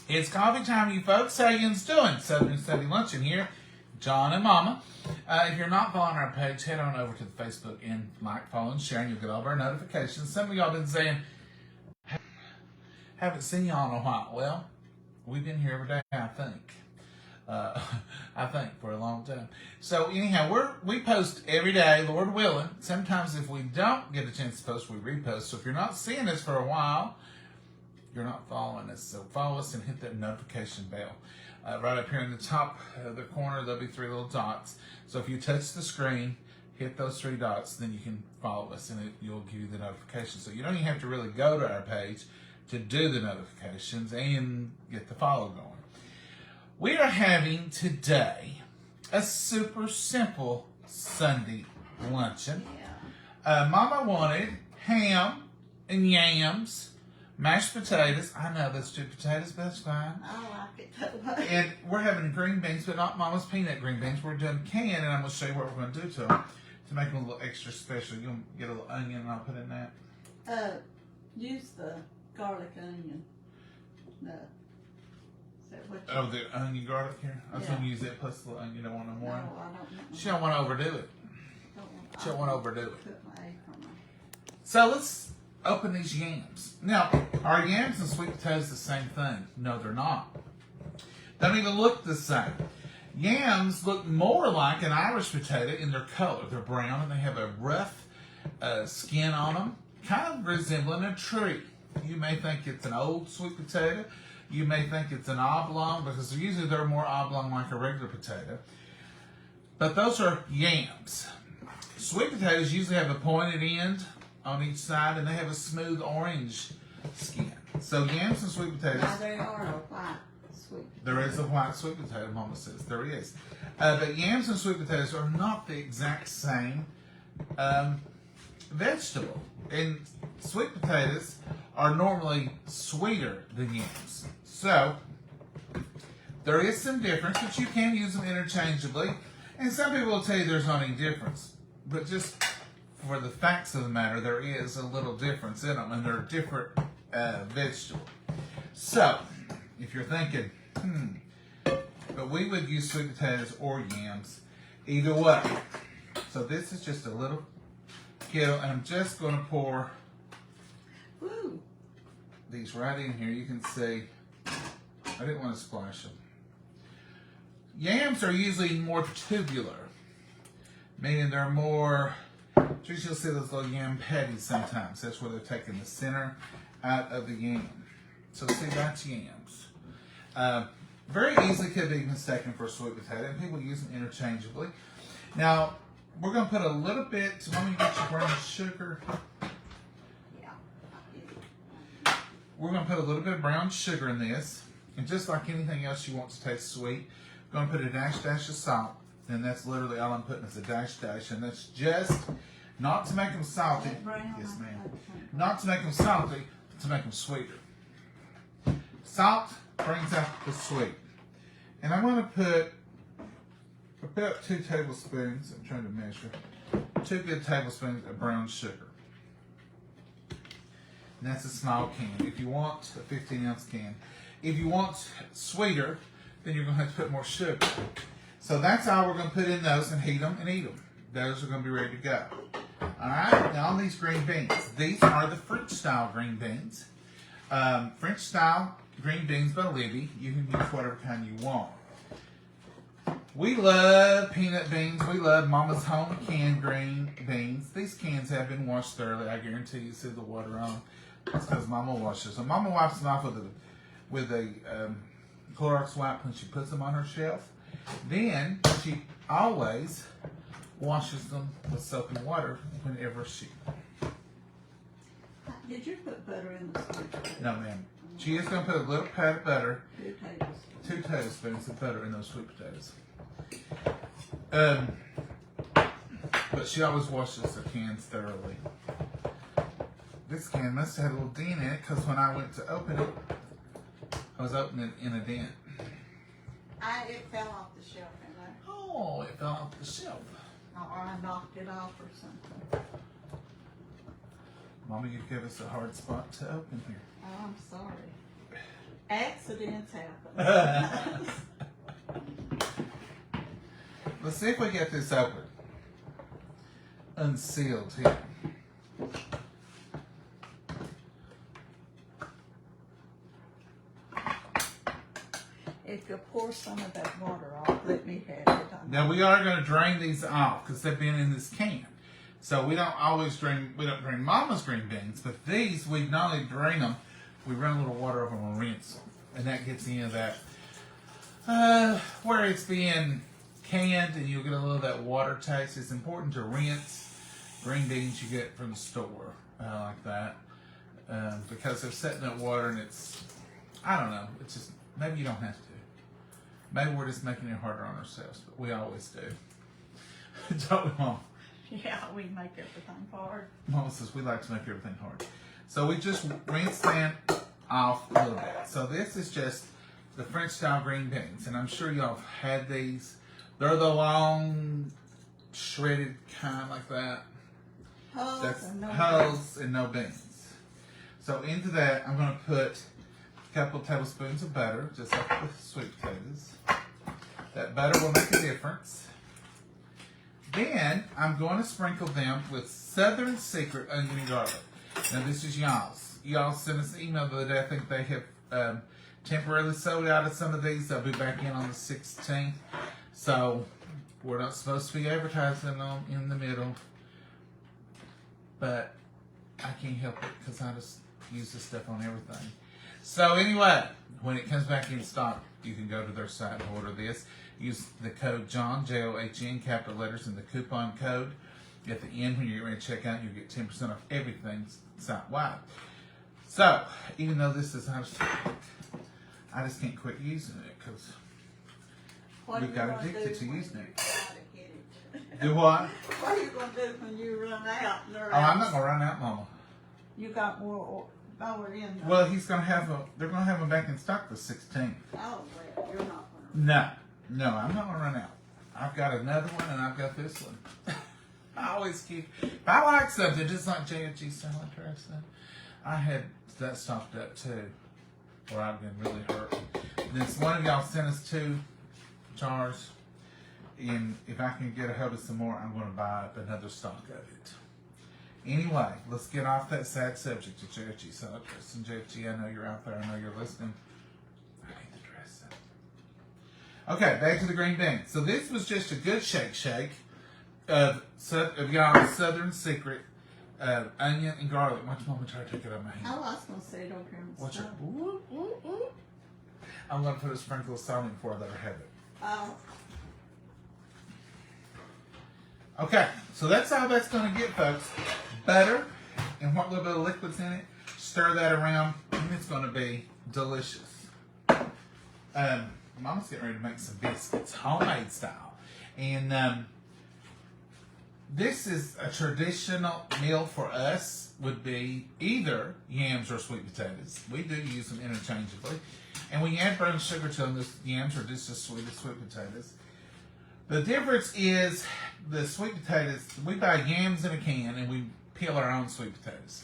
It's coffee time, you folks. How you doing? Southern Sunday Luncheon here. John and Mama. If you're not following our page, head on over to the Facebook and like, follow, and share, and you'll get all of our notifications. Some of y'all been saying, haven't seen y'all in a while. Well, we've been here every day, I think. For a long time. So anyhow, we post every day, Lord willing. Sometimes if we don't get a chance to post, we repost. So if you're not seeing us for a while, you're not following us. So follow us and hit that notification bell. Right up here in the top of the corner, there'll be 3 little dots. So if you touch the screen, hit those 3 dots, then you can follow us and you'll give you the notification. So you don't even have to really go to our page to do the notifications and get the follow going. We are having today a super simple Sunday luncheon. Mama wanted ham and yams, mashed potatoes. I know that's 2 potatoes, but that's fine. I like it. And we're having green beans, but not Mama's peanut green beans. We're doing canned, and I'm going to show you what we're going to do to them to make them a little extra special. You'll get a little onion, and I'll put in that. Use the garlic onion. No. Oh, the onion garlic here? I was going to use that plus the little onion. You don't want no more? No, I don't want She don't want to overdo it. She don't want to overdo it. Put my apron on. So let's open these yams. Now, are yams and sweet potatoes the same thing? No, they're not. Don't even look the same. Yams look more like an Irish potato in their color. They're brown and they have a rough skin on them, kind of resembling a tree. You may think it's an old sweet potato. You may think it's an oblong, because usually they're more oblong like a regular potato. But those are yams. Sweet potatoes usually have a pointed end on each side, and they have a smooth orange skin. So yams and sweet potatoes. Now they are a white sweet potato. There is a white sweet potato, Mama says. There is. But yams and sweet potatoes are not the exact same vegetable. And sweet potatoes are normally sweeter than yams. So, there is some difference, but you can use them interchangeably. And some people will tell you there's not any difference. But just for the facts of the matter, there is a little difference in them, and they're different vegetables. So, if you're thinking, but we would use sweet potatoes or yams, either way. So this is just a little kettle, and I'm just going to pour these right in here. You can see, I didn't want to splash them. Yams are usually more tubular, meaning they're more, you'll see those little yam patties sometimes. That's where they're taking the center out of the yam. So see, that's yams. Very easily could be mistaken for a sweet potato, and people use them interchangeably. Now, we're going to put a little bit, let me get your brown sugar. We're going to put a little bit of brown sugar in this. And just like anything else you want to taste sweet, I'm going to put a dash of salt. And that's literally all I'm putting is a dash. And that's just not to make them salty. Yes, ma'am. Not to make them salty, but to make them sweeter. Salt brings out the sweet. And I'm going to put about 2 tablespoons, I'm trying to measure, 2 good tablespoons of brown sugar. And that's a small can. If you want a 15-ounce can. If you want sweeter, then you're going to have to put more sugar. So that's all we're going to put in those and heat them and eat them. Those are going to be ready to go. Alright, now on these green beans. These are the French-style green beans. French-style green beans by Libby. You can use whatever kind you want. We love peanut beans. We love Mama's home canned green beans. These cans have been washed thoroughly. I guarantee you see the water on them. That's because Mama washes them. Mama wipes them off with a Clorox wipe when she puts them on her shelf. Then she always washes them with soap and water whenever she... Did you put butter in the sweet? No, ma'am. She is going to put a little pat of butter, 2 tablespoons. 2 tablespoons of butter in those sweet potatoes. But she always washes the cans thoroughly. This can must have had a little dent in it because when I went to open it, I was opening it in a dent. It fell off the shelf in there. Oh, it fell off the shelf. Or I knocked it off or something. Mama, you give us a hard spot to open here. Oh, I'm sorry. Accidents happen. Let's see if we get this open. Unsealed here. If you pour some of that water off, let me have it. Now we are going to drain these off because they've been in this can. So we don't always drain, we don't drain Mama's green beans, but these, we not only drain them, we run a little water over them and rinse them. And that gets into that, where it's being canned and you'll get a little of that water taste. It's important to rinse green beans you get from the store, like that. Because they're setting up water and it's, I don't know, it's just, maybe you don't have to. Maybe we're just making it harder on ourselves, but we always do. Don't we, Mom? Yeah, we make everything hard. Mama says we like to make everything hard. So we just rinse them off a little bit. So this is just the French style green beans, and I'm sure y'all have had these. They're the long, shredded kind like that. That's hulls and no beans. So into that, I'm going to put a couple tablespoons of butter, just like with sweet potatoes. That butter will make a difference. Then I'm going to sprinkle them with Southern Secret onion and garlic. Now this is Yams. Y'all sent us an email the other day. I think they have temporarily sold out of some of these. They'll be back in on the 16th. So we're not supposed to be advertising them in the middle. But I can't help it because I just use this stuff on everything. So anyway, when it comes back in stock, you can go to their site and order this. Use the code JOHN, J-O-H-N, capital letters, and the coupon code. At the end, when you're ready to check out, you'll get 10% off everything site-wide. So, even though this is, I just can't quit using it because we got addicted to using it. Do what? What are you going to do when you run out? Oh, I'm not going to run out, Mama. You got more in there. Well, they're going to have them back in stock the 16th. Oh, well, you're not going to. No, I'm not going to run out. I've got another one and I've got this one. I always keep, if I like something, just like JFG salad dressing, I had that stocked up too, where I've been really hurt. This one of y'all sent us 2 jars, and if I can get a hold of some more, I'm going to buy up another stock of it. Anyway, let's get off that sad subject of JFG salad dressing. JFG, I know you're out there. I know you're listening. I hate the dressing. Okay, back to the green beans. So this was just a good shake of y'all's Southern Secret onion and garlic. Watch Mama try to take it out of my hand. I was going to say it over here in the Watch it. stove. Ooh, ooh, ooh. I'm going to put a sprinkle of salt in before I let her have it. Oh, Okay, so that's how that's going to get, folks. Butter and what little bit of liquid's in it. Stir that around, and it's going to be delicious. Mama's getting ready to make some biscuits, homemade style. And this is a traditional meal for us, would be either yams or sweet potatoes. We do use them interchangeably. And when you add brown sugar to them, the yams are just as sweet as sweet potatoes. The difference is the sweet potatoes, we buy yams in a can and we peel our own sweet potatoes.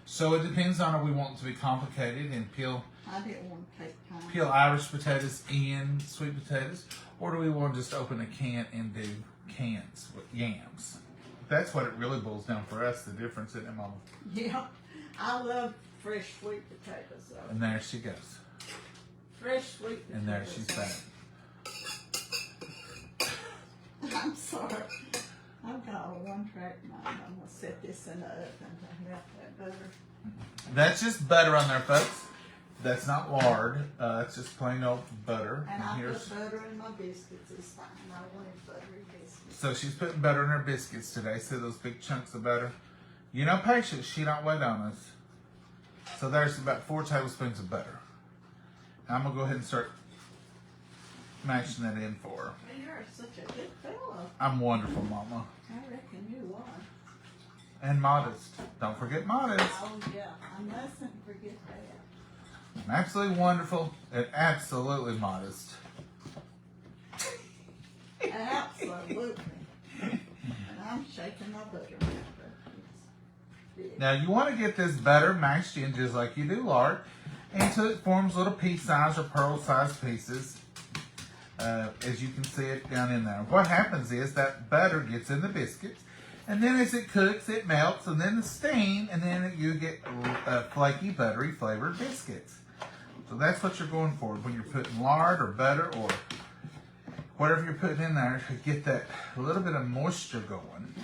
So it depends on if we want it to be complicated and peel I didn't want to take time. peel Irish potatoes and sweet potatoes, or do we want to just open a can and do cans with yams? That's what it really boils down for us, the difference in it, Mama. Yeah, I love fresh sweet potatoes. Though. And there she goes. Fresh sweet potatoes. And there she's back. I'm sorry. I've got a one-track mind. I'm going to set this in the oven to melt that butter. That's just butter on there, folks. That's not lard. It's just plain old butter. And I here's, put butter in my biscuits this time. I wanted buttery biscuits. so she's putting butter in her biscuits today. See those big chunks of butter? You know, patience, she don't wait on us. So there's about 4 tablespoons of butter. Now I'm going to go ahead and start mashing that in for her. Well, you're such a good fellow. I'm wonderful, Mama. I reckon you are. And modest. Don't forget modest. Oh, yeah. I mustn't forget that. I'm absolutely wonderful and absolutely modest. Absolutely. And I'm shaking my butter. big. Now you want to get this butter mashed in just like you do lard until it forms little pea-sized or pearl-sized pieces. As you can see it down in there. What happens is that butter gets in the biscuits, and then as it cooks, it melts, and then the steam, and then you get flaky, buttery flavored biscuits. So that's what you're going for when you're putting lard or butter or whatever you're putting in there to get that little bit of moisture going.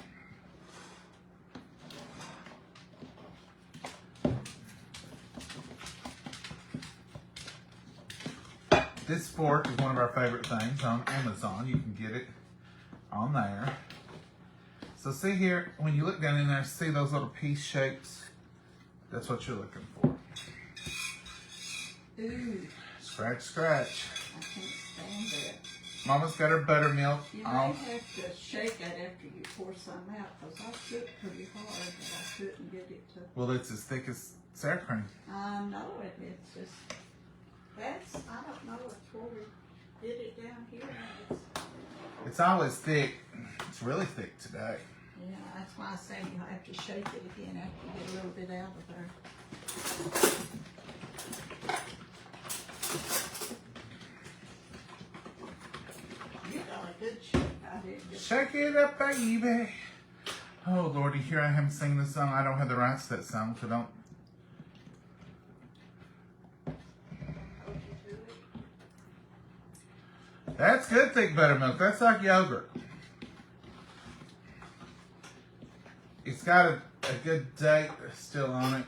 This fork is one of our favorite things on Amazon. You can get it on there. So see here, when you look down in there, see those little piece shapes? That's what you're looking for. Ooh, Scratch, scratch. I can't stand that. Mama's got her buttermilk. You may have to shake it after you pour some out, because I shook pretty hard, but I couldn't get it to. Well, it's as thick as sour cream. I know it. It's just, I don't know, it's where we did it down here. It's always thick. It's really thick today. Yeah, that's why I say you have to shake it again after you get a little bit out of there. You got a good shake. I did just. Shake it up, baby. Oh, Lordy, here I am singing this song. I don't have the rights to that song, so don't. That's good, thick buttermilk. That's like yogurt. It's got a good date still on it.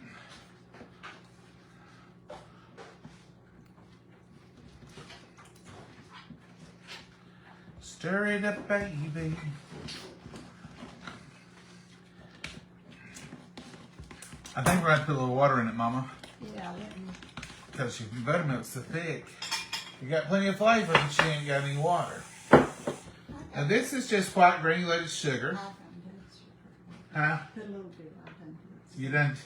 Stir it up, baby. I think we're going to put a little water in it, Mama. Yeah, let me. Because your buttermilk's so thick. You got plenty of flavor, but you ain't got any water. Now this is just white granulated sugar. Huh? Put a little bit. I done did. You done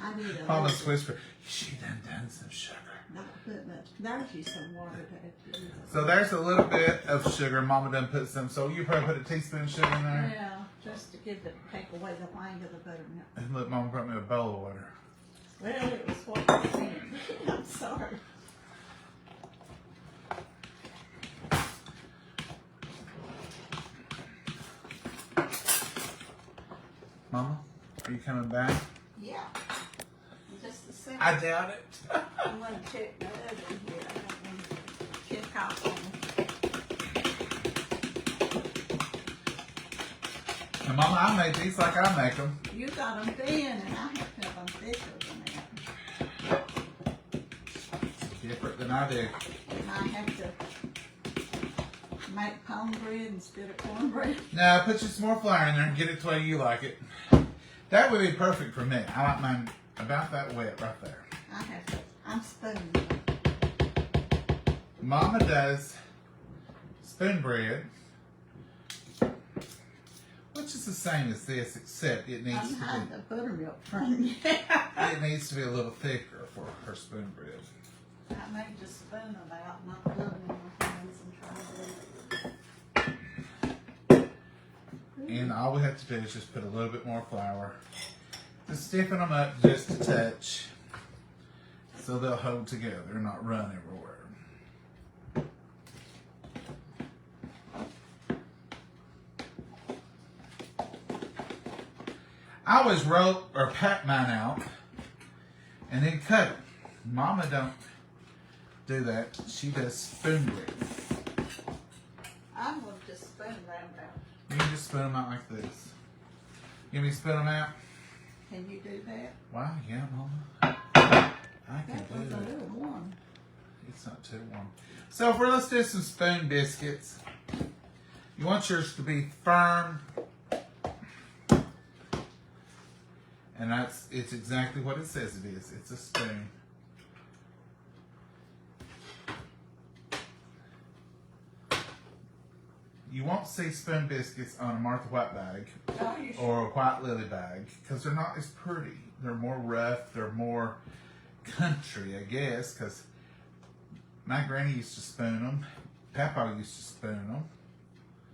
I need a Mama's little. whisper, she done some sugar. Not put much. There's you some water to add to it. So there's a little bit of sugar. Mama done put some. So you probably put a teaspoon of sugar in there. Yeah, just to take away the wang of the buttermilk. And look, Mama brought me a bowl of water. Well, it was what was in it. I'm sorry. Mama, are you coming back? Yeah. Just a second. I doubt it. I'm going to check the oven here. I don't want to check off on it. And Mama, I made these like I make them. You got them thin, and I have to have them thicker than that. Different than I do. And I have to make cornbread instead of cornbread. Now, put just some more flour in there and get it the way you like it. That would be perfect for me. I like mine about that wet right there. I have to. I'm spooning. Mama does spoon bread, which is the same as this, except it needs I'm to hiding be the buttermilk from you. it needs to be a little thicker for her spoon bread. I may just spoon them out, not put them in my hands and try to do it. And all we have to do is just put a little bit more flour to stiffen them up just a touch so they'll hold together and not run everywhere. I always roll or pack mine out and then cut it. Mama don't do that. She does spoon bread. I'm going to just spoon them out. You can just spoon them out like this. You want me to spoon them out? Can you do that? Wow, yeah, Mama. I can That was do a it. little warm. It's not too warm. So let's do some spoon biscuits. You want yours to be firm. And it's exactly what it says it is. It's a spoon. You won't see spoon biscuits on a Martha White bag Oh, you sure? or a White Lily bag because they're not as pretty. They're more rough. They're more country, I guess, because my granny used to spoon them. Papa used to spoon them.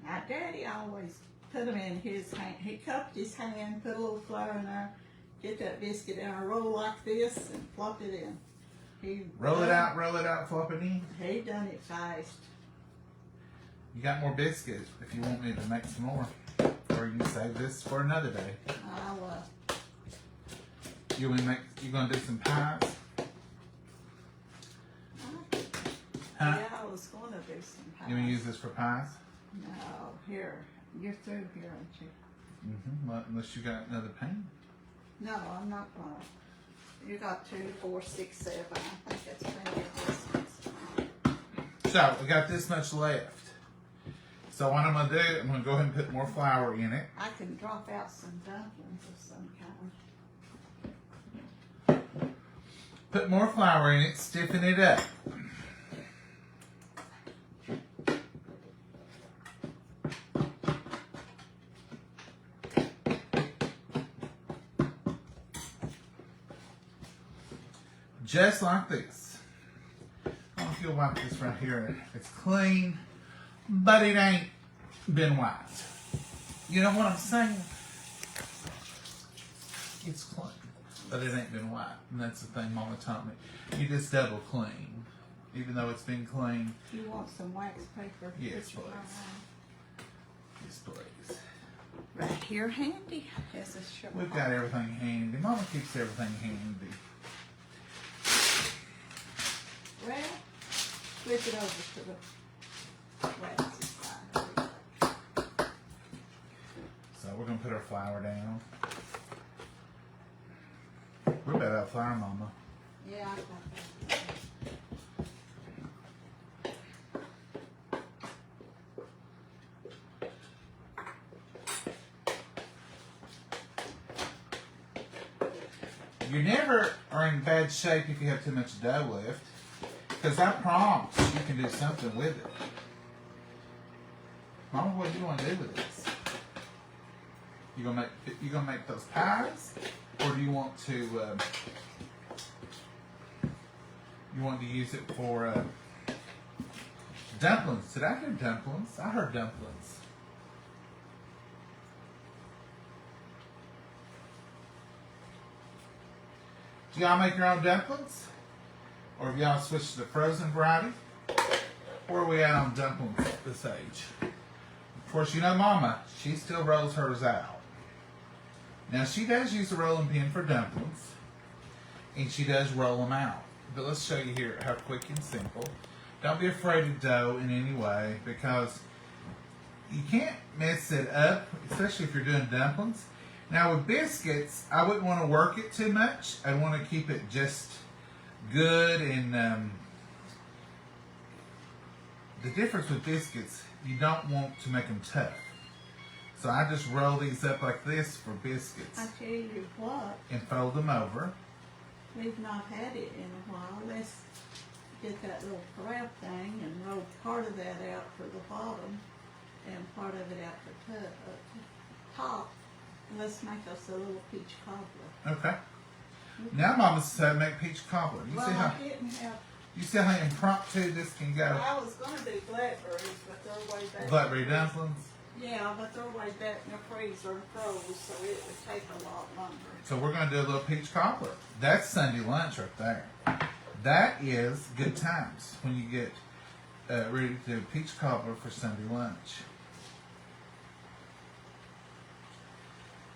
My daddy always put them in his hand. He cupped his hand, put a little flour in there, get that biscuit in a roll like this and plop it in. Roll it out, flop it in. He done it fast. You got more biscuits if you want me to make some more. Or you can save this for another day. I'll, You gonna do some pies? Huh? Yeah, I was gonna do some pies. You gonna use this for pies? No, here. You're through here, aren't you? Well, unless you got another pan. No, I'm not gonna. You got 2, 4, 6, 7. I think that's plenty of biscuits. So we got this much left. So what I'm gonna do, I'm gonna go ahead and put more flour in it. I can drop out some dumplings of some kind. Put more flour in it, stiffen it up. Just like this. I don't know if you'll wipe this right here. It's clean, but it ain't been wiped. You know what I'm saying? It's clean, but it ain't been wiped. And that's the thing Mama taught me. You just double clean, even though it's been clean. You want some wax paper? Yes, Put your please. eye Yes, please. on. Right here handy. As a sugar We've got everything handy. Mama keeps everything handy. Well, flip it over to the waxy side. So we're gonna put our flour down. We're about out of flour, Mama. Yeah, I got that. You never are in bad shape if you have too much dough left. Because I promise you can do something with it. Mama, what do you want to do with this? You gonna make those pies, or do you want to use it for dumplings? Did I hear dumplings? I heard dumplings. Do y'all make your own dumplings? Or have y'all switched to the frozen variety? Where are we at on dumplings at this age? Of course, you know Mama, she still rolls hers out. Now, she does use a rolling pin for dumplings, and she does roll them out. But let's show you here how quick and simple. Don't be afraid of dough in any way, because you can't mess it up, especially if you're doing dumplings. Now, with biscuits, I wouldn't want to work it too much. I'd want to keep it just good, and the difference with biscuits, you don't want to make them tough. So I just roll these up like this for biscuits I tell you what, and fold them over. we've not had it in a while. Let's get that little corral thing and roll part of that out for the bottom and part of it out for top. And let's make us a little peach cobbler. Okay. Now Mama said make peach cobbler. You Well, see how I didn't have. impromptu this can go? I was gonna do blackberries, but they're way back. Blackberry dumplings. Yeah, but they're way back in the freezer and froze, so it would take a lot longer. So we're going to do a little peach cobbler. That's Sunday lunch right there. That is good times when you get ready to do peach cobbler for Sunday lunch.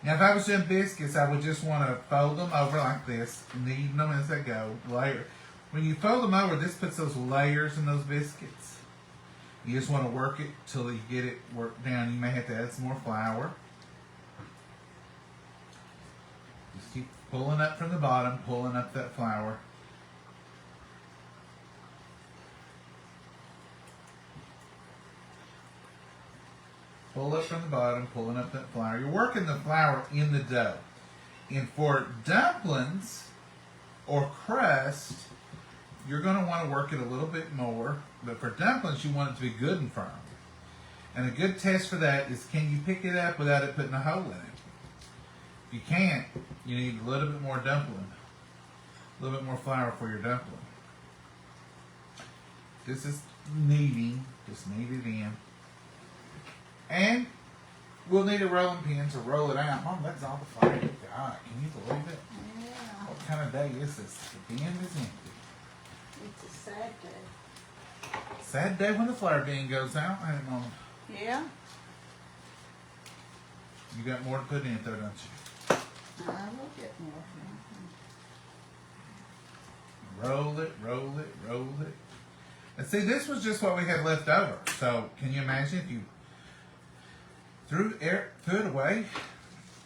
Now, if I was doing biscuits, I would just want to fold them over like this, kneading them as they go. Layer. When you fold them over, this puts those layers in those biscuits. You just want to work it till you get it worked down. You may have to add some more flour. Just keep pulling up from the bottom, pulling up that flour. Pull up from the bottom, pulling up that flour. You're working the flour in the dough. And for dumplings or crust, you're going to want to work it a little bit more. But for dumplings, you want it to be good and firm. And a good test for that is, can you pick it up without it putting a hole in it? If you can't, you need a little bit more dumpling. A little bit more flour for your dumpling. This is kneading. Just knead it in. And we'll need a rolling pin to roll it out. Mom, that's all the flour you got. God, can you believe it? Yeah, What kind of day is this? The bin is empty. it's a sad day. Sad day when the flower bin goes out. I don't know. Yeah, You got more to put in it though, don't you? I will get more. Roll it, roll it, roll it. And see, this was just what we had left over. So, can you imagine if you threw it away?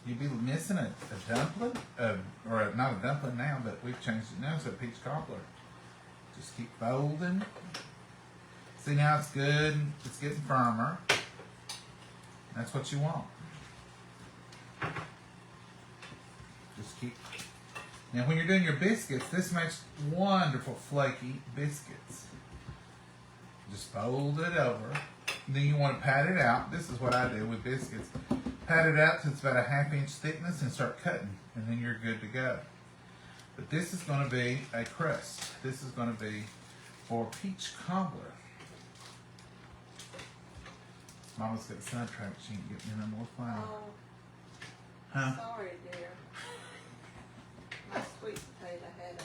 You'd be missing a dumpling, not a dumpling now, but we've changed it now to a peach cobbler. Just keep folding. See, now it's good. It's getting firmer. That's what you want. Just keep. Now, when you're doing your biscuits, this makes wonderful flaky biscuits. Just fold it over. Then you want to pat it out. This is what I do with biscuits. Pat it out till it's about a 1/2 inch thickness and start cutting. And then you're good to go. But this is going to be a crust. This is going to be for peach cobbler. Mama's got sidetracked. She ain't getting no more flour. Oh, Huh? sorry, dear. My sweet potato had a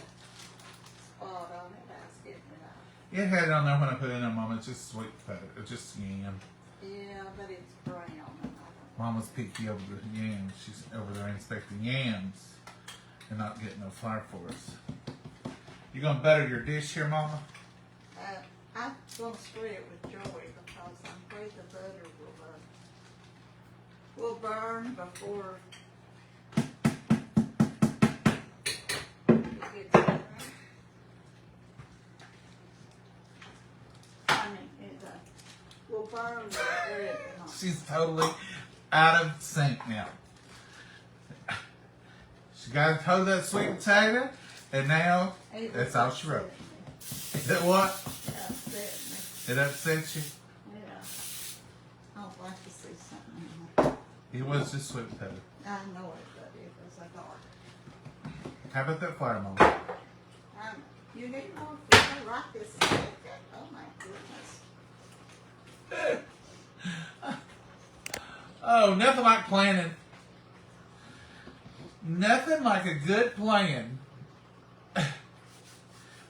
spot on it. I was getting it out. It had it on there when I put it in there, Mama. It's just sweet potato. It's just yam. Yeah, but it's brown. And I don't Mama's picky over the yams. She's over there inspecting yams and not getting no flour for us. You gonna butter your dish here, Mama? I'm going to spread it with Joy because I'm afraid the butter will burn before it gets done. I mean, it will burn the bread. She's totally out of sync now. She got to toe that sweet potato, and now that's all she wrote. That what? It upset me. It upsets you? Yeah. I don't like to see something. It was just sweet potato. I know it, but it was a dark. How about that flour, Mama? You need more flour right this second. Oh my goodness. Oh, nothing like planning. Nothing like a good plan.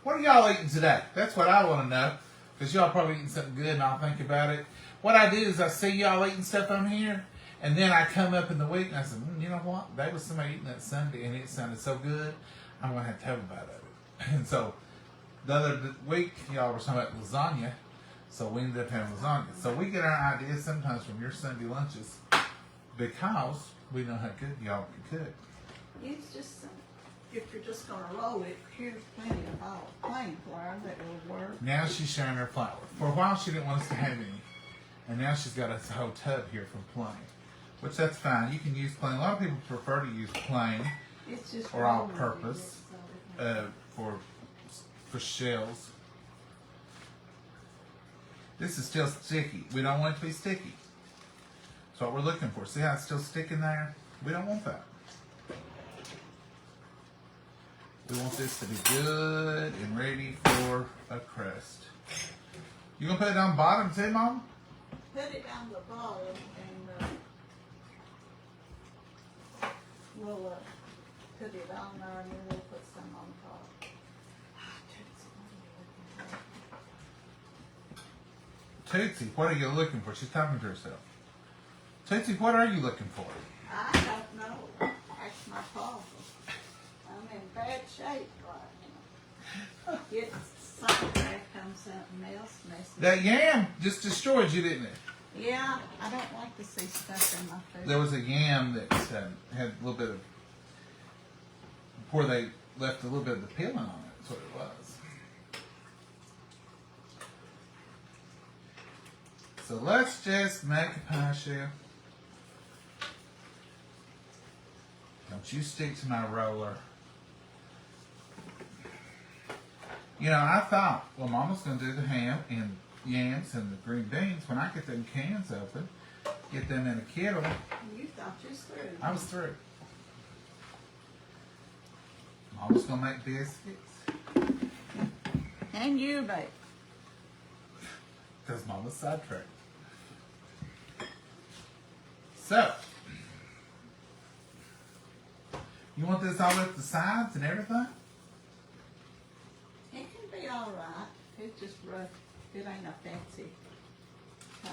What are y'all eating today? That's what I want to know. Because y'all probably eating something good and I'll think about it. What I do is I see y'all eating stuff on here. And then I come up in the week and I said, you know what? There was somebody eating that Sunday and it sounded so good. I'm going to have to have a bite of it. And so the other week, y'all were talking about lasagna. So we ended up having lasagna. So we get our ideas sometimes from your Sunday lunches because we know how good y'all can cook. Use just some, if you're just going to roll it, here's plenty of plain flour that will work. Now she's sharing her flour. For a while she didn't want us to have any. And now she's got a whole tub here from plain. Which that's fine. You can use plain. A lot of people prefer to use plain It's just or all rolling it, purpose so it for shells. This is still sticky. We don't want it to be sticky. That's what we're looking for. See how it's still sticking there? We don't want that. We want this to be good and ready for a crust. You gonna put it on bottom too, Mom? Put it on the bottom and we'll put it on there and then we'll put some on top. Tootsie, what are you looking for? She's talking to herself. Tootsie, what are you looking for? I don't know. That's my problem. I'm in bad shape right now. Get sidetracked on something else messing. That yam just destroyed you, didn't it? Yeah, I don't like to see stuff in my food. There was a yam that had a little bit of, before they left a little bit of the peeling on it. That's what it was. So let's just make a pie shell. Don't you stick to my roller. You know, I thought, well, Mama's going to do the ham and yams and the green beans. When I get them cans open, get them in a kettle, You thought you was through. I was through. Mama's going to make biscuits. And you, babe. Because Mama's sidetracked. So, You want this all up the sides and everything? It can be all right. It's just rough. It ain't a fancy pie.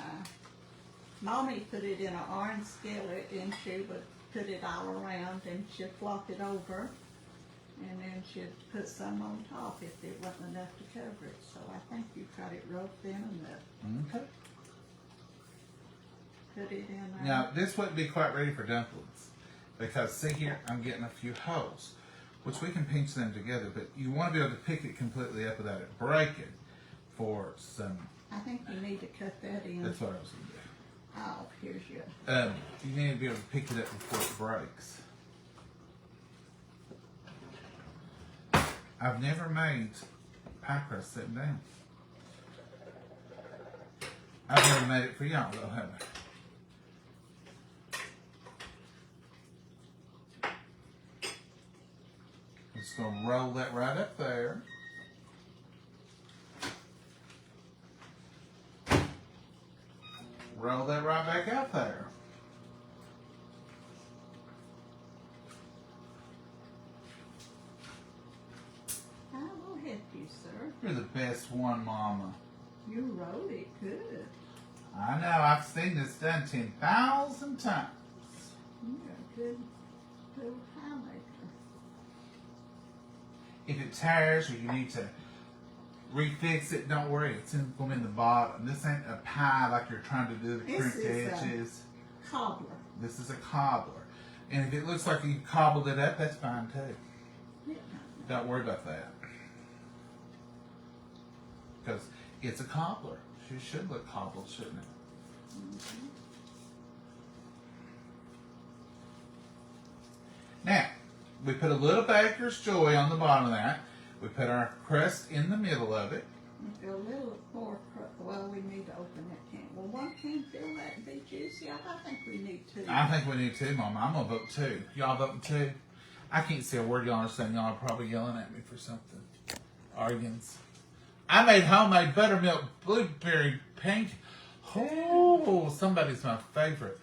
Mommy put it in an orange skillet and she would put it all around and she'd flop it over and then she'd put some on top if it wasn't enough to cover it. So I think you got it real thin enough. Okay. Put it in there. Now, this wouldn't be quite ready for dumplings because see here, I'm getting a few holes, which we can pinch them together, but you want to be able to pick it completely up without it breaking for some. I think you need to cut that in. That's what I was going to do. Oh, here's your. You need to be able to pick it up before it breaks. I've never made pie crust sitting down. I've never made it for y'all though, have I? I'm just going to roll that right up there. Roll that right back out there. I will help you, sir. You're the best one, Mama. You wrote it good. I know, I've seen this done 10,000 times. You're a good pie maker. If it tears or you need to refix it, don't worry, it's going to be in the bottom. This ain't a pie like you're trying to do the This crimped is a edges. Cobbler. This is a cobbler. And if it looks like you cobbled it up, that's fine too. Yeah. Don't worry about that. Because it's a cobbler. She should look cobbled, shouldn't it? Mm-hmm. Now, we put a little baker's joy on the bottom of that. We put our crust in the middle of it. A little more, well, we need to open that can. Will one can fill that and be juicy? I think we need two. I think we need two, Mama. I'm going to vote two. Y'all voting two? I can't see a word y'all are saying. Y'all are probably yelling at me for something. Arguings. I made homemade buttermilk blueberry pancake. Oh, somebody's my favorite.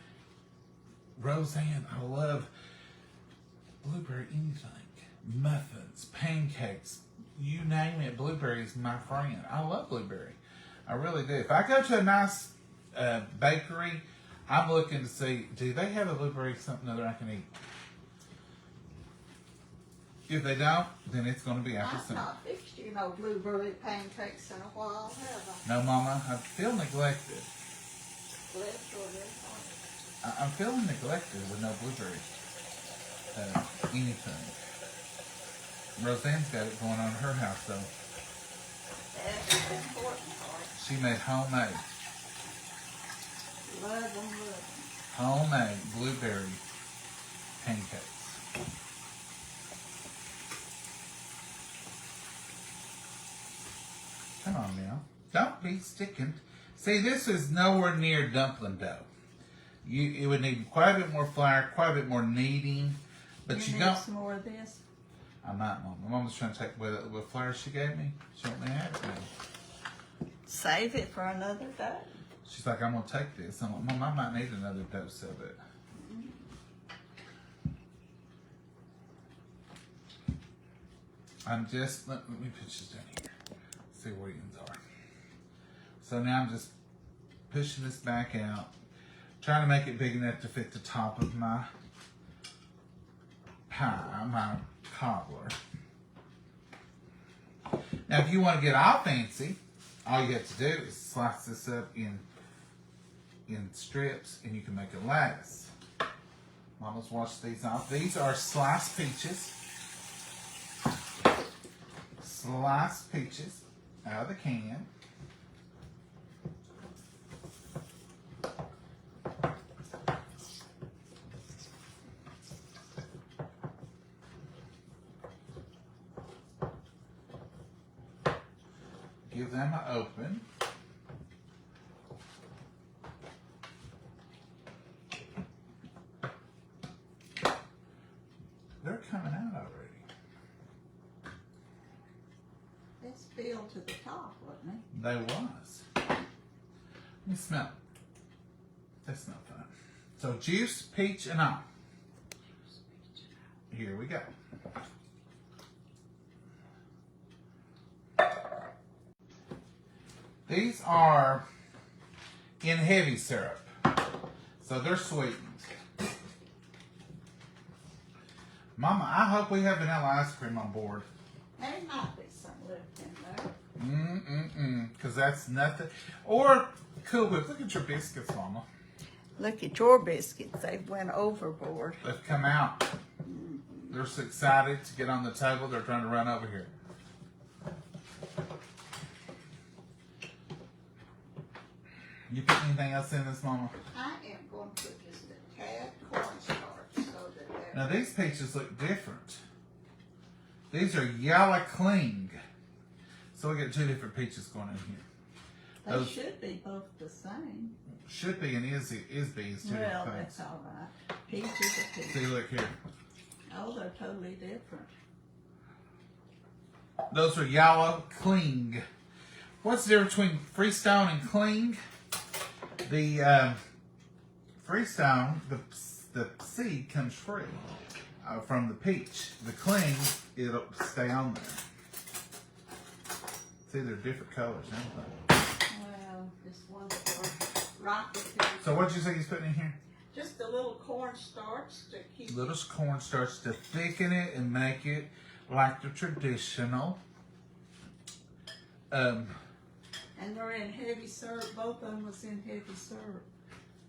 Roseanne, I love blueberry anything. Muffins, pancakes, you name it, blueberry is my friend. I love blueberry. I really do. If I go to a nice bakery, I'm looking to see, do they have a blueberry something other I can eat? If they don't, then it's going to be apple I've cinnamon. not fixed you no blueberry pancakes in a while, have I? No, Mama, I feel neglected. Left or right? I'm feeling neglected with no blueberry anything. Roseanne's got it going on in her house, though. That's the important part. She made homemade Love them. homemade blueberry pancakes. Come on now. Don't be sticking. See, this is nowhere near dumpling dough. It would need quite a bit more flour, quite a bit more kneading, but you need don't. some more of this? I might, Mom. My mom's trying to take away that little flour she gave me. She don't let me have it now. Save it for another day. She's like, I'm going to take this. I'm like, Mom, I might need another dose of it. I'm just, let me put this down here. See where the ends are. So now I'm just pushing this back out. Trying to make it big enough to fit the top of my pie, my cobbler. Now if you want to get all fancy, all you have to do is slice this up in strips and you can make a lattice. Mama's washed these off. These are sliced peaches. Sliced peaches out of the can. Give them an open. They're coming out already. It's filled to the top, wasn't it? They was. Let me smell it. They smell fine. So juice, peach, and all. Here we go. These are in heavy syrup, so they're sweetened. Mama, I hope we have vanilla ice cream on board. There might be some left in there. Because that's nothing. Or Cool Whip. Look at your biscuits, Mama. Look at your biscuits. They went overboard. They've come out. They're so excited to get on the table. They're trying to run over here. You put anything else in this, Mama? I am going to put just a tad cornstarch so that Now these peaches look different. These are yellow cling. So we got two different peaches going in here. they Those should be both the same. should be and is be is two Well, different that's things. all right. Peach is a peach. See, look here. Oh, they're totally different. Those are yellow cling. What's the difference between freestone and cling? The freestone, the seed comes free from the peach. The cling, it'll stay on there. See, they're different colors. Well, this one's for right with it. So what'd you say he's putting in here? Just a little cornstarch to keep Little cornstarch to thicken it and make it like the traditional. And they're in heavy syrup. Both of them was in heavy syrup.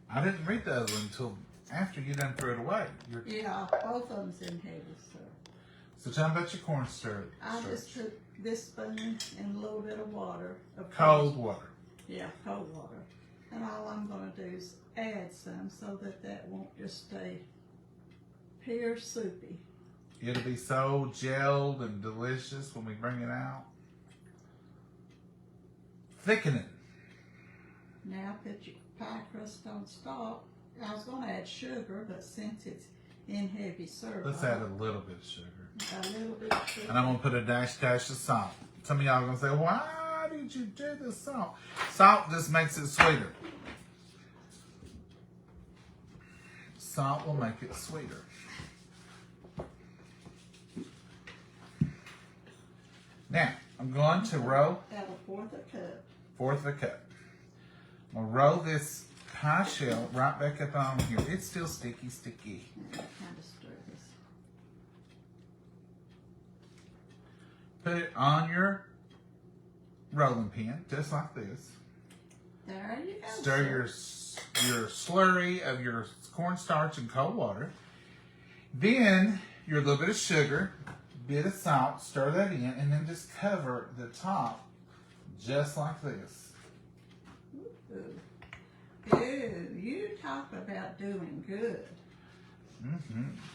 I didn't read the other one until after you done threw it away. Yeah, both of them's in heavy syrup. So tell me about your cornstarch. I just took this spoon and a little bit of water. Cold water. Yeah, cold water. And all I'm going to do is add some so that won't just stay pure soupy. It'll be so gelled and delicious when we bring it out. Thicken it. Now put your pie crust on top. I was going to add sugar, but since it's in heavy syrup, Let's add a little bit of sugar. a little bit of sugar. And I'm going to put a dash of salt. Some of y'all are going to say, why did you do the salt? Salt just makes it sweeter. Salt will make it sweeter. Now, I'm going to roll Add a fourth a cup. fourth of a cup. I'm going to roll this pie shell right back up on here. It's still sticky. And kind of stir this. Put it on your rolling pin, just like this. There you go. Stir your slurry of your cornstarch and cold water. Then your little bit of sugar, bit of salt, stir that in, and then just cover the top just like this. Ooh, you talk about doing good.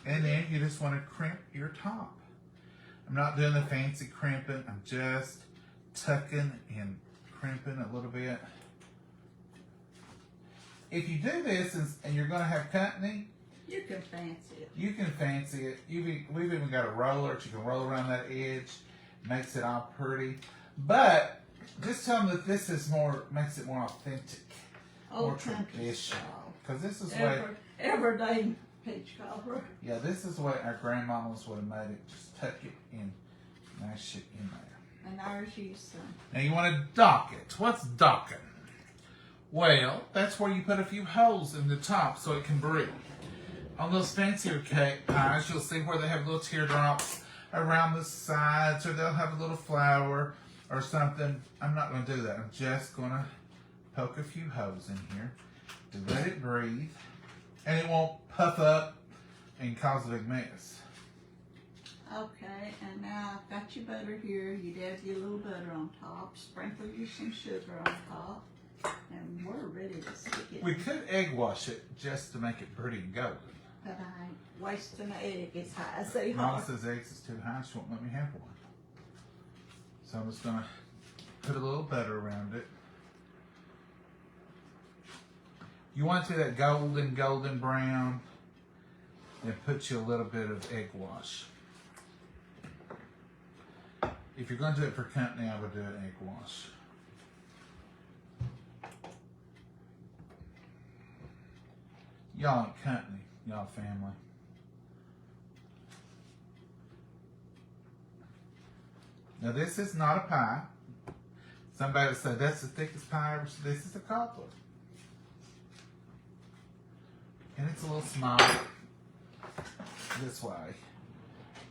And then you just want to crimp your top. I'm not doing the fancy crimping. I'm just tucking and crimping a little bit. If you do this and you're going to have company, You can fancy it. you can fancy it. We've even got a roller that you can roll around that edge. Makes it all pretty. But just tell them that this is makes it more authentic. More Old country traditional. style. Because this is what, Everyday peach cobbler. yeah, this is what our grandmamas would have made it. Just tuck it in, mash it in there. And ours used some. Now you want to dock it. What's docking? Well, that's where you put a few holes in the top so it can breathe. On those fancier cake pies, you'll see where they have little teardrops around the sides, or they'll have a little flower or something. I'm not going to do that. I'm just going to poke a few holes in here to let it breathe, and it won't puff up and cause a big mess. Okay, and now I've got your butter here. You'd add your little butter on top. Sprinkle you some sugar on top. And we're ready to stick it. We could egg wash it just to make it pretty and golden. But I ain't wasting an egg as high as they Mama are. says eggs is too high. She won't let me have one. So I'm just going to put a little butter around it. You want to do that golden brown, then put you a little bit of egg wash. If you're going to do it for company, I would do an egg wash. Y'all ain't company, y'all family. Now this is not a pie. Somebody said that's the thickest pie ever. This is a cobbler. And it's a little small this way.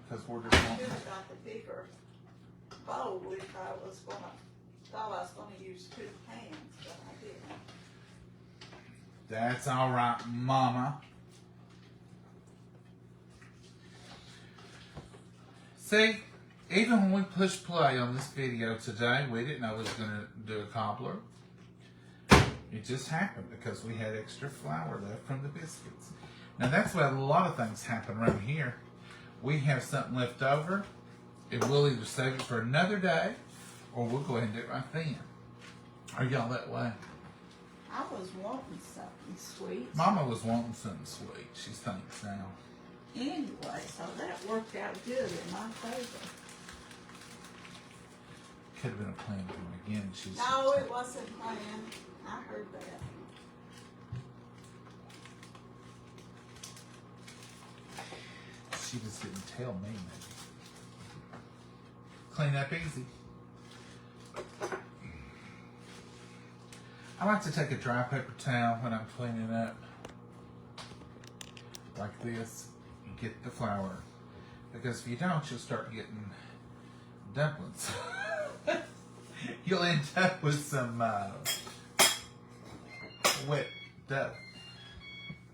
Because we're just I wanting. should have got the bigger bowl if I was thought I was gonna use 2 pans, but I didn't. That's all right, Mama. See, even when we pushed play on this video today, we didn't know we was going to do a cobbler. It just happened because we had extra flour left from the biscuits. Now that's why a lot of things happen around here. We have something left over, and we'll either save it for another day, or we'll go ahead and do it right then. Are y'all that way? I was wanting something sweet. Mama was wanting something sweet. She thinks now. Anyway, so that worked out good in my favor. Could have been a plan from the beginning. She's No, it wasn't planned. I heard that. She just didn't tell me, maybe. Clean up easy. I like to take a dry paper towel when I'm cleaning up. Like this. And get the flour. Because if you don't, you'll start getting dumplings. You'll end up with some wet dough.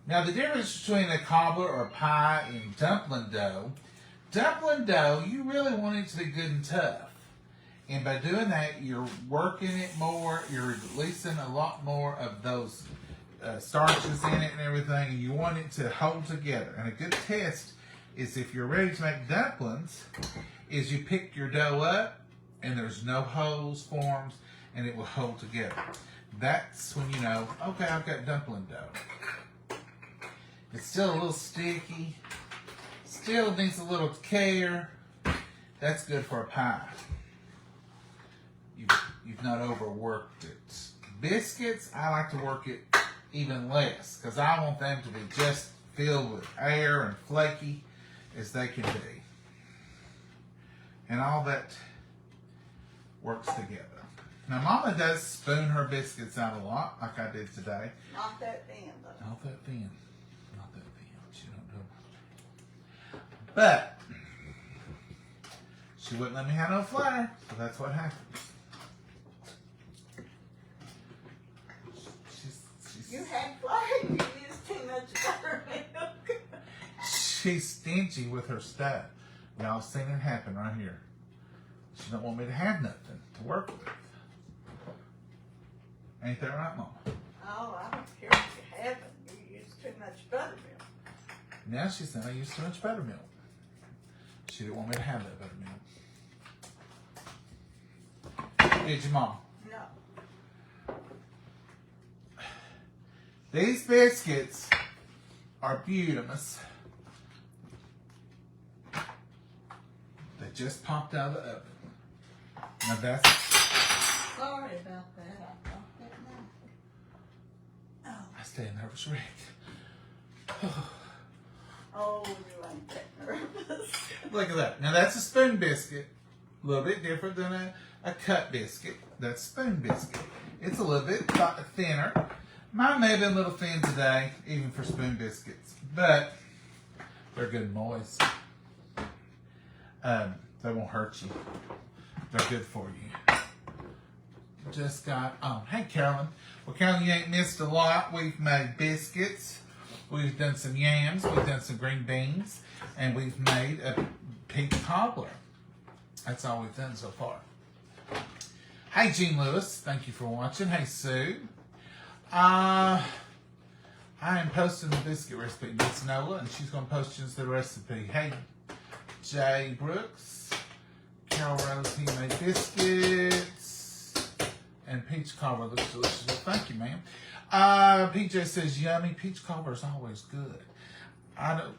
Now the difference between a cobbler or a pie and dumpling dough, you really want it to be good and tough. And by doing that, you're working it more, you're releasing a lot more of those starches in it and everything, and you want it to hold together. And a good test is if you're ready to make dumplings, is you pick your dough up and there's no holes formed and it will hold together. That's when you know, okay, I've got dumpling dough. It's still a little sticky, still needs a little care. That's good for a pie. You've not overworked it. Biscuits, I like to work it even less because I want them to be just filled with air and flaky as they can be. And all that works together. Now, Mama does spoon her biscuits out a lot, like I did today. Not that thin, though. Not that thin. Not that thin. She don't do it. But she wouldn't let me have no flour, so that's what happened. You had flour, you used too much buttermilk. She's stingy with her stuff. Y'all seen it happen right here. She don't want me to have nothing to work with. Ain't that right, Mama? Oh, I don't care if you haven't. You use too much buttermilk. Now she said I use too much buttermilk. She didn't want me to have that buttermilk. Did you, Mom? No. These biscuits are beautiful. They just popped out of the oven. Now that's... Sorry about that. I thought that now. I stay a nervous wreck. Oh, you ain't that nervous. Look at that. Now that's a spoon biscuit. A little bit different than a cut biscuit. That's spoon biscuit. It's a little bit thinner. Mine may have been a little thin today, even for spoon biscuits. But they're good and moist. They won't hurt you. They're good for you. Just got on. Hey, Carolyn. Well, Carolyn, you ain't missed a lot. We've made biscuits. We've done some yams. We've done some green beans. And we've made a peach cobbler. That's all we've done so far. Hey, Jean Lewis. Thank you for watching. Hey, Sue. I am posting the biscuit recipe. It's Nola, and she's going to post just the recipe. Hey, Jay Brooks. Carol Rose, he made biscuits. And peach cobbler looks delicious. Well, thank you, ma'am. PJ says, yummy. Peach cobbler is always good. I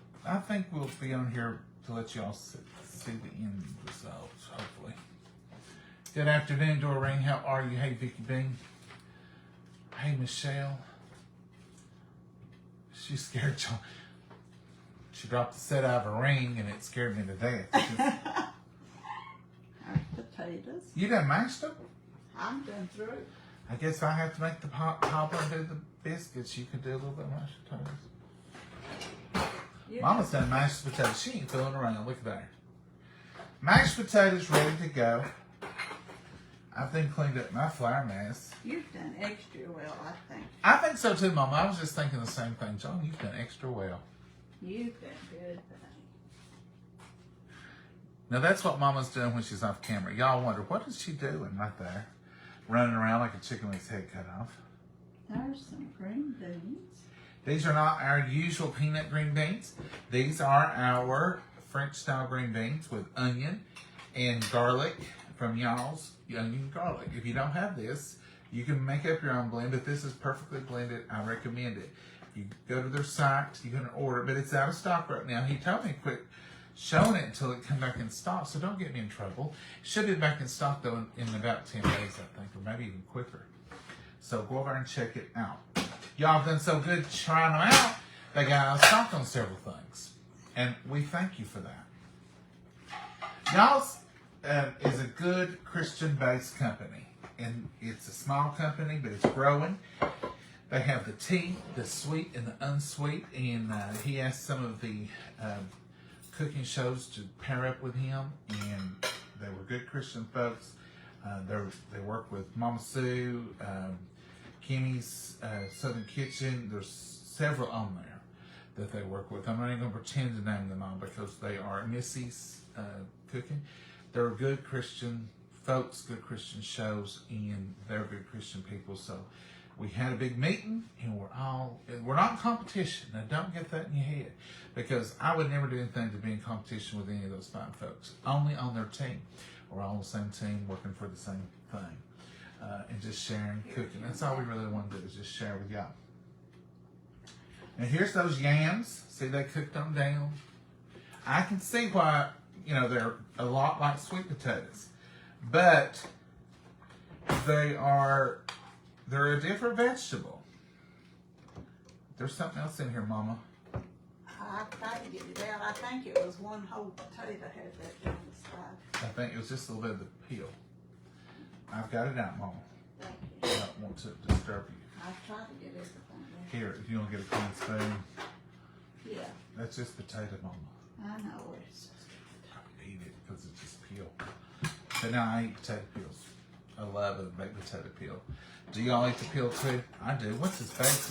think we'll be on here to let y'all see the end results, hopefully. Good afternoon, Doreen. How are you? Hey, Vicky Bean. Hey, Michelle. She scared y'all. She dropped the set out of a ring, and it scared me to death. I put potatoes. You done mashed them? I'm done through. I guess I have to make the popper and do the biscuits. You can do a little bit of mashed potatoes. You Mama's done mashed potatoes. She ain't fooling around. Look at that. Mashed potatoes ready to go. I've then cleaned up my flour mess. You've done extra well, I think. I think so too, Mama. I was just thinking the same thing. John, you've done extra well. You've done good, thing. Now that's what Mama's doing when she's off camera. Y'all wonder, what is she doing right there? Running around like a chicken with its head cut off. There's some green beans. These are not our usual peanut green beans. These are our French style green beans with onion and garlic from Yams. Onion and garlic. If you don't have this, you can make up your own blend, but this is perfectly blended. I recommend it. You go to their site, you can order it, but it's out of stock right now. He told me to quit showing it until it come back in stock, so don't get me in trouble. It should be back in stock though in about 10 days, I think, or maybe even quicker. So go over and check it out. Y'all have done so good trying them out, they got out of stock on several things. And we thank you for that. Y'all's is a good Christian-based company. And it's a small company, but it's growing. They have the tea, the sweet and the unsweet. And he asked some of the cooking shows to pair up with him. And they were good Christian folks. They work with Mama Sue, Kimmy's Southern Kitchen. There's several on there that they work with. I'm not even going to pretend to name them all because they are Missy's Cooking. They're good Christian folks, good Christian shows, and they're good Christian people. So we had a big meeting, and we're not in competition. Now don't get that in your head, because I would never do anything to be in competition with any of those fine folks. Only on their team. We're all on the same team, working for the same thing, and just sharing, cooking. That's all we really want to do, is just share with y'all. And here's those yams. See, they cooked them down. I can see why, they're a lot like sweet potatoes, but they're a different vegetable. There's something else in here, Mama. I tried to get it out. I think it was one whole potato had that down the side. I think it was just a little bit of the peel. I've got it out, Mama. Thank I you. don't want to disturb you. I tried to get everything there. Here, if you want to get a clean spoon. Yeah, That's just potato, Mama. I know it's. I eat it because it's just peel. But now I eat potato peels. I love a baked potato peel. Do y'all eat the peel too? I do. Once it's baked,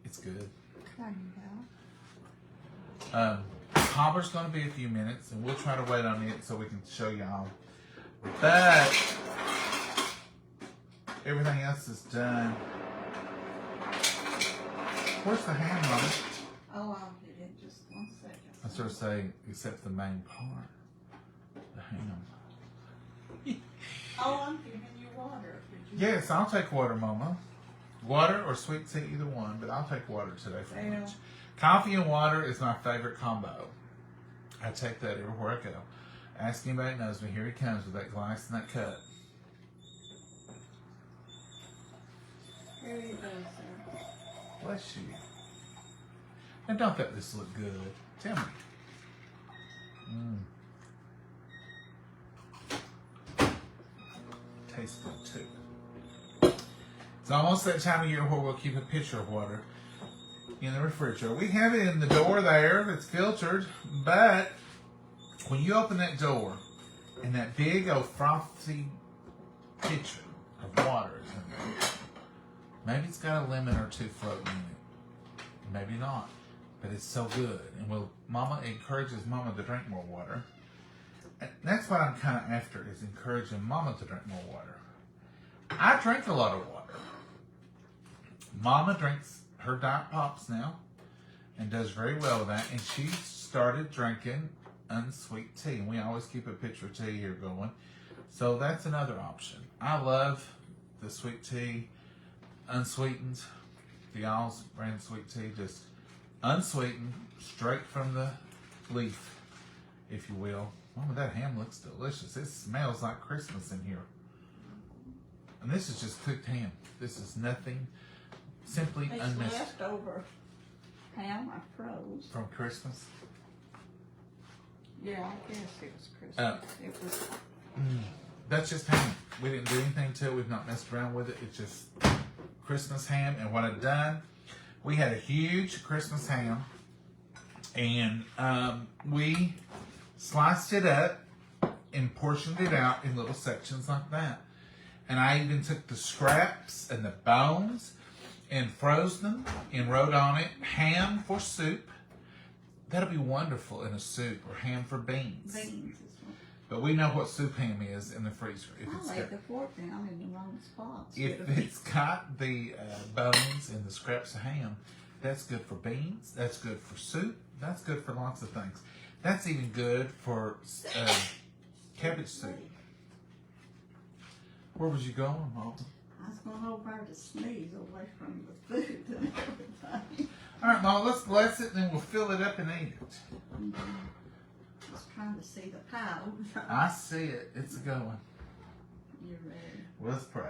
it's good. There you go. Popper's going to be a few minutes, and we'll try to wait on it so we can show y'all. But everything else is done. Where's the ham, Mama? Oh, I'll get it just 1 second. I sort of say, except the main part, the ham. Oh, I'm giving you water. Did you? Yes, I'll take water, Mama. Water or sweet tea, either one, but I'll take water today for Yeah. lunch. Coffee and water is my favorite combo. I take that everywhere I go. Ask anybody that knows me. Here he comes with that glass and that cup. Here you go, sir. Bless you. And don't let this look good. Tell me. Tastes good too. It's almost that time of year where we'll keep a pitcher of water in the refrigerator. We have it in the door there. It's filtered, but when you open that door and that big old frothy pitcher of water is in there, maybe it's got a lemon or two floating in it. Maybe not, but it's so good. And Mama encourages Mama to drink more water. And that's what I'm kind of after, is encouraging Mama to drink more water. I drink a lot of water. Mama drinks her Diet Pops now and does very well with that. And she started drinking unsweet tea. And we always keep a pitcher of tea here going. So that's another option. I love the sweet tea, unsweetened. The All's brand sweet tea, just unsweetened, straight from the leaf, if you will. Mama, that ham looks delicious. It smells like Christmas in here. And this is just cooked ham. This is nothing, simply It's unmixed. leftover ham I froze. From Christmas? Yeah, I guess it was Christmas. It was. That's just ham. We didn't do anything to it. We've not messed around with it. It's just Christmas ham. And what I've done, we had a huge Christmas ham, and we sliced it up and portioned it out in little sections like that. And I even took the scraps and the bones and froze them and wrote on it ham for soup. That'll be wonderful in a soup, or ham for beans. Beans is what. But we know what soup ham is in the freezer. If it's I laid got, the fork down in the wrong spots. if it's got the bones and the scraps of ham, that's good for beans. That's good for soup. That's good for lots of things. That's even good for cabbage soup. Where was you going, Mom? I was going over to sneeze away from the food and everything. All right, Mom, let's bless it, and then we'll fill it up and eat it. I was trying to see the pie over I see it. It's a good one. You're ready. Well, let's pray.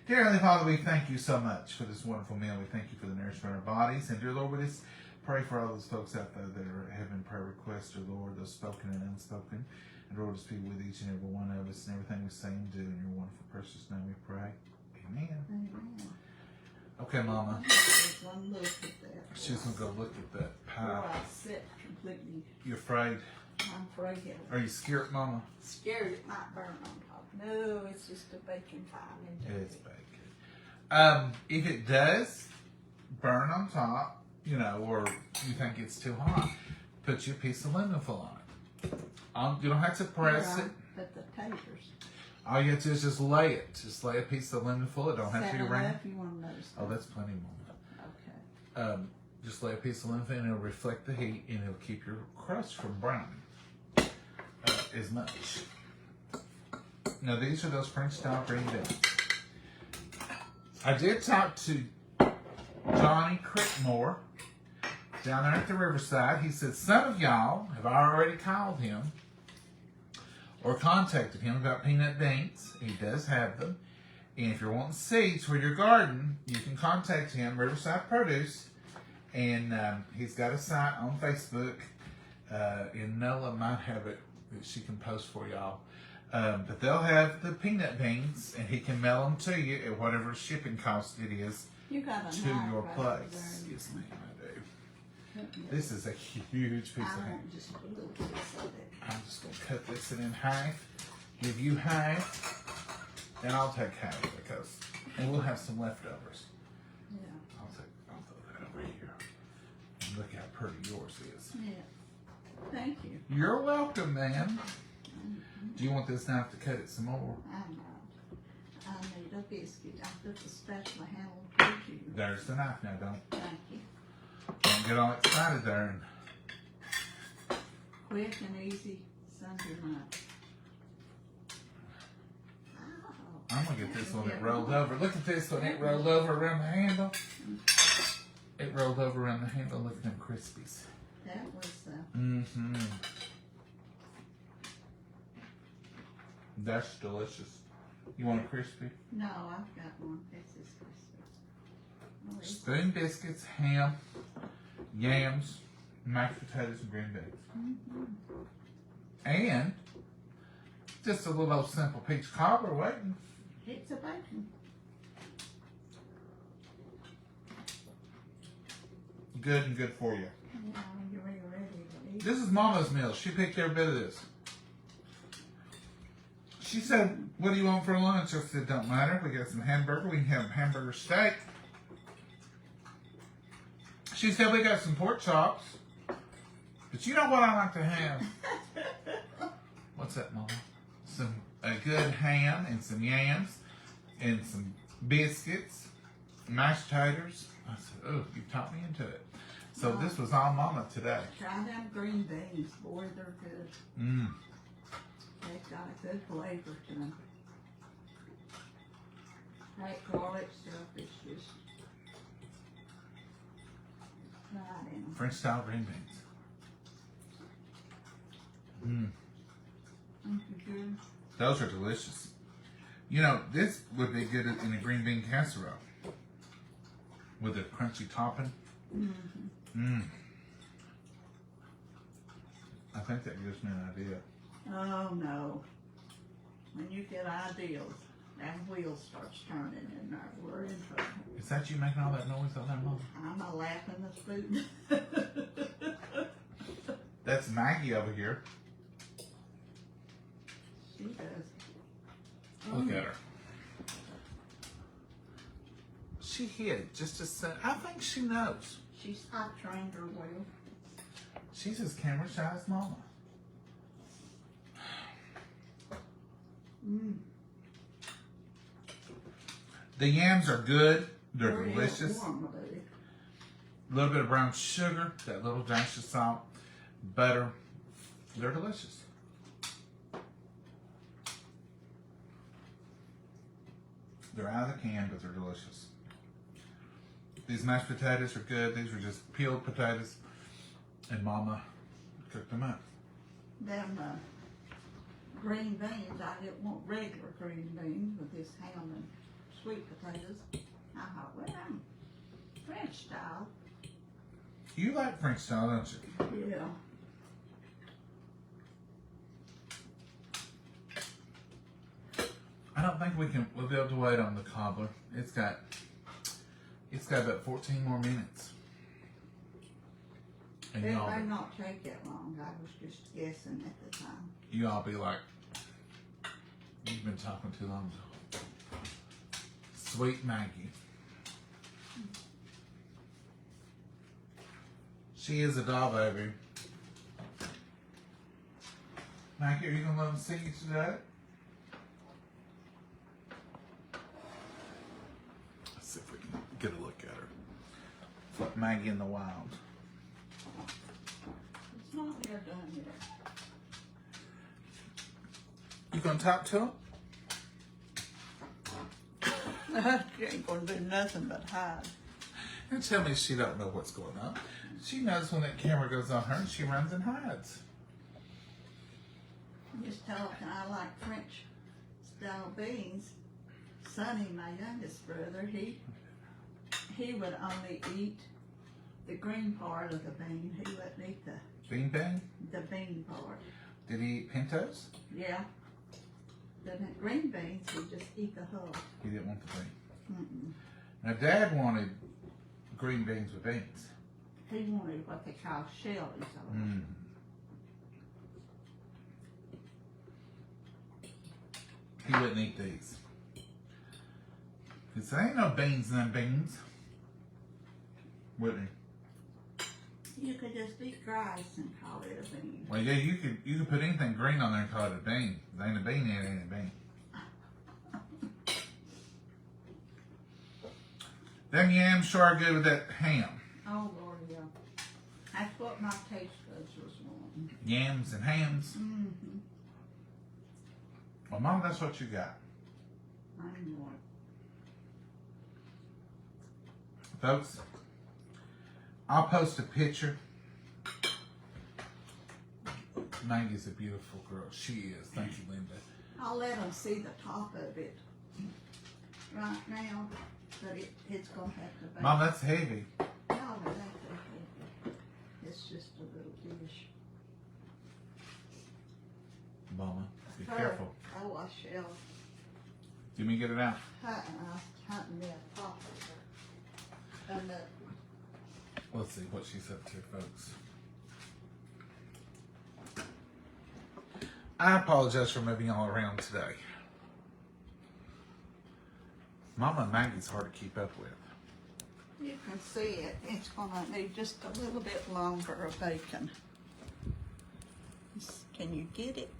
Dear Heavenly Father, we thank you so much for this wonderful meal. We thank you for the nourishment of our bodies. And dear Lord, we just pray for all those folks out there that are having prayer requests, dear Lord, those spoken and unspoken. And Lord, just be with each and every one of us and everything we say and do. In your wonderful, precious name we pray. Amen. Amen. Okay, Mama. There's one look at that. She's going to go look at that Before pie. I sit completely, You afraid? I'm afraid it Are you scared, Mama? scared it might burn on top. No, it's just a baking pie. It's bacon. If it does burn on top, you know, or you think it's too hot, put you a piece of aluminum foil on it. You don't have to press it. But the taters. All you have to do is just lay it. Just lay a piece of aluminum foil. It don't have to be round. If you want to notice. Oh, that's plenty more. Okay. Just lay a piece of aluminum foil and it'll reflect the heat and it'll keep your crust from browning as much. Now these are those French style green beans. I did talk to Johnny Crickmore down there at the Riverside. He said some of y'all have already called him or contacted him about peanut beans. He does have them. And if you're wanting seeds for your garden, you can contact him, Riverside Produce. And he's got a site on Facebook. And Nola might have it that she can post for y'all. But they'll have the peanut beans, and he can mail them to you at whatever shipping cost it is You got a to knife your right place. there. Yes, ma'am, I do. This is a huge piece of I ham. want just a little piece of it. I'm just going to cut this in half, give you half, and I'll take half because, and we'll have some leftovers. Yeah. I'll throw that over here. And look how pretty yours is. Yeah. Thank you. You're welcome, ma'am. Do you want this knife to cut it some more? I'm not. I need a biscuit. I put the special handle for you. There's the knife now. Thank you. Don't get all excited there. And Quick and easy Sunday night. Oh, I'm going to get this one that rolled over. Look at this one. It rolled over around the handle. It rolled over around the handle. Look at them Crispies. that was Mm-hmm. That's delicious. You want a crispy? no, I've got one. This is crispy. Oh, it's- Spoon biscuits, ham, yams, mashed potatoes, and green beans. And just a little old simple peach cobbler waiting. It's a bacon. Good and good for you. Yeah, when you're ready to eat. This is Mama's meal. She picked every bit of this. She said, what do you want for lunch? I said, don't matter. We got some hamburger. We can have hamburger steak. She said, we got some pork chops. But you know what I like to have? What's that, Mama? A good ham and some yams and some biscuits, mashed taters. I said, oh, you taught me into it. So this was all Mama today. Try them green beans. Boy, they're good. Mmm. They've got a good flavor to them. That garlic stuff is just right in them. French style green beans. Mmm. Good. Those are delicious. You know, this would be good in a green bean casserole with a crunchy topping. Mm-hmm. Mmm. I think that gives me an idea. Oh no. When you get ideals, that wheel starts turning in there. We're in trouble. Is that you making all that noise out there, Mom? I'm a laughing the spoon. That's Maggie over here. She does. Look at her. She hid just as soon. I think she knows. I trained her well. She's as camera shy as Mama. Mm. The yams are good. They're Very delicious. warm, baby. A little bit of brown sugar, that little dash of salt, butter. They're delicious. They're out of the can, but they're delicious. These mashed potatoes are good. These were just peeled potatoes, and Mama cooked them up. Them green beans, I didn't want regular green beans with this ham and sweet potatoes. I thought, well, I'm French style. You like French style, don't you? Yeah. I don't think we'll be able to wait on the cobbler. It's got about 14 more minutes. And It may not take that long. I was just guessing at the time. you all be like, you've been talking too long. Sweet Maggie. She is a doll baby. Maggie, are you gonna let them see you today? Let's see if we can get a look at her. Flip Maggie in the wild. It's not there done yet. You gonna talk to him? She ain't gonna do nothing but hide. And tell me she don't know what's going on. She knows when that camera goes on her and she runs and hides. Just tell her I like French style beans. Sonny, my youngest brother, he would only eat the green part of the bean. He wouldn't eat Bean bang? the bean part. Did he eat pintos? Yeah. The green beans, he just eat the hull. He didn't want the bean. Mm-mm. Now Dad wanted green beans with beans. He wanted what they call shellies on Mm. He wouldn't eat these. He said, ain't no beans in them beans. Wouldn't he? You could just eat rice and call it a bean. Well, yeah, you could put anything green on there and call it a bean. If it ain't a bean, it ain't a bean. Them yams sure are good with that ham. Oh, Lord, yeah. That's what my taste buds was wanting. Yams and hams. Mm-hmm. Well, Mom, that's what you got. I know it. Folks, I'll post a picture. Maggie's a beautiful girl. She is. Thank you, Linda. I'll let them see the top of it right now, but it's going to have to be. Mom, that's heavy. No, it ain't that heavy. It's just a little dish. Mama, be careful. Oh, I shall. Do me get it out. Hunting that top of it. And Let's see what she's up to, folks. I apologize for moving all around today. Mama and Maggie's hard to keep up with. you can see it. It's going to need just a little bit longer of bacon. Can you get it?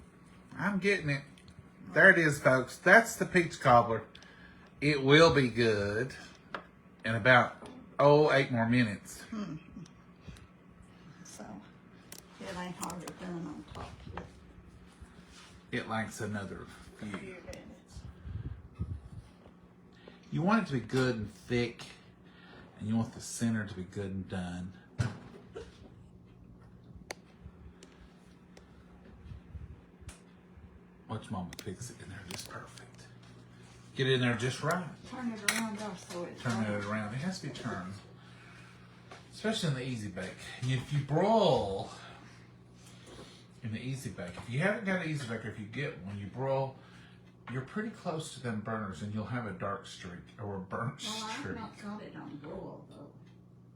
I'm getting it. There it is, folks. That's the peach cobbler. It will be good in about, 8 more minutes. So, it ain't hardly done on top yet. It likes another few. A few minutes. You want it to be good and thick, and you want the center to be good and done. Watch Mama fix it in there just perfect. Get it in there just right. Turn it around also. It's Turn it around. It has to be turned. Especially in the easy bake. And if you broil in the Easy Bake. If you haven't got an Easy Baker, if you get one, you broil, you're pretty close to them burners, and you'll have a dark streak or a burnt Well, I've streak. not got it on broil though.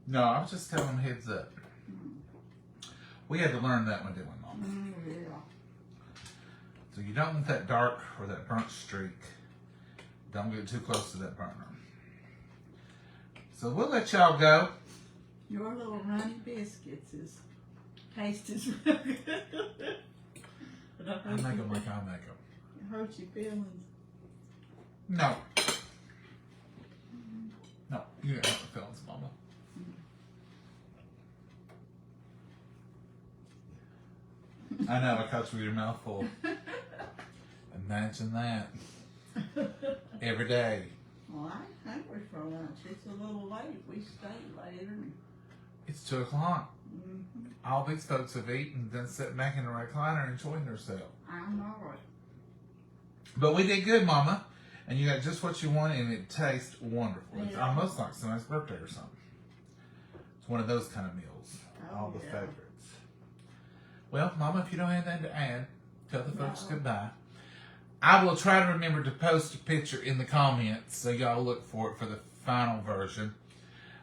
No, I was just telling them heads up. We had to learn that one, didn't we, Mom? Yeah. So you don't want that dark or that burnt streak. Don't get too close to that burner. So we'll let y'all go. Your little runny biscuits tastes real good. But I make them like I make them. It hurts your feelings. No. No, you don't have the feelings, Mama. I know, I caught you with your mouth full. Imagine that. Every day. Well, I ain't hungry for lunch. It's a little late. We stayed later. It's 2 o'clock. Mm-hmm. All these folks have eaten and then sitting back in the recliner enjoying themselves. I know it. But we did good, Mama. And you got just what you want, and it tastes wonderful. It's Yeah. almost like somebody's birthday or something. It's one of those kind of meals. Oh, All the yeah. favorites. Well, Mama, if you don't have anything to add, tell the folks No. goodbye. I will try to remember to post a picture in the comments so y'all look for it for the final version.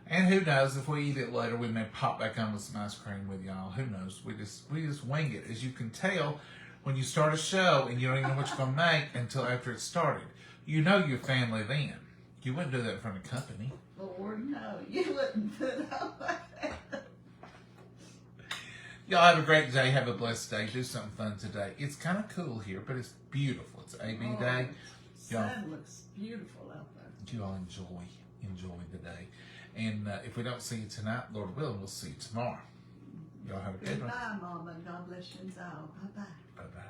And who knows, if we eat it later, we may pop back on with some ice cream with y'all. Who knows? We just wing it. As you can tell, when you start a show and you don't even know what you're going to make until after it started. You know your family then. You wouldn't do that in front of company. Lord, no. You wouldn't put up with that. Y'all have a great day. Have a blessed day. Do something fun today. It's kind of cool here, but it's beautiful. It's AB Day. Y'all, Sun looks beautiful out there. you all enjoy the day. And if we don't see you tonight, Lord willing, we'll see you tomorrow. Y'all have a good one. Goodbye, Mama. God bless you all. Bye-bye. Bye-bye.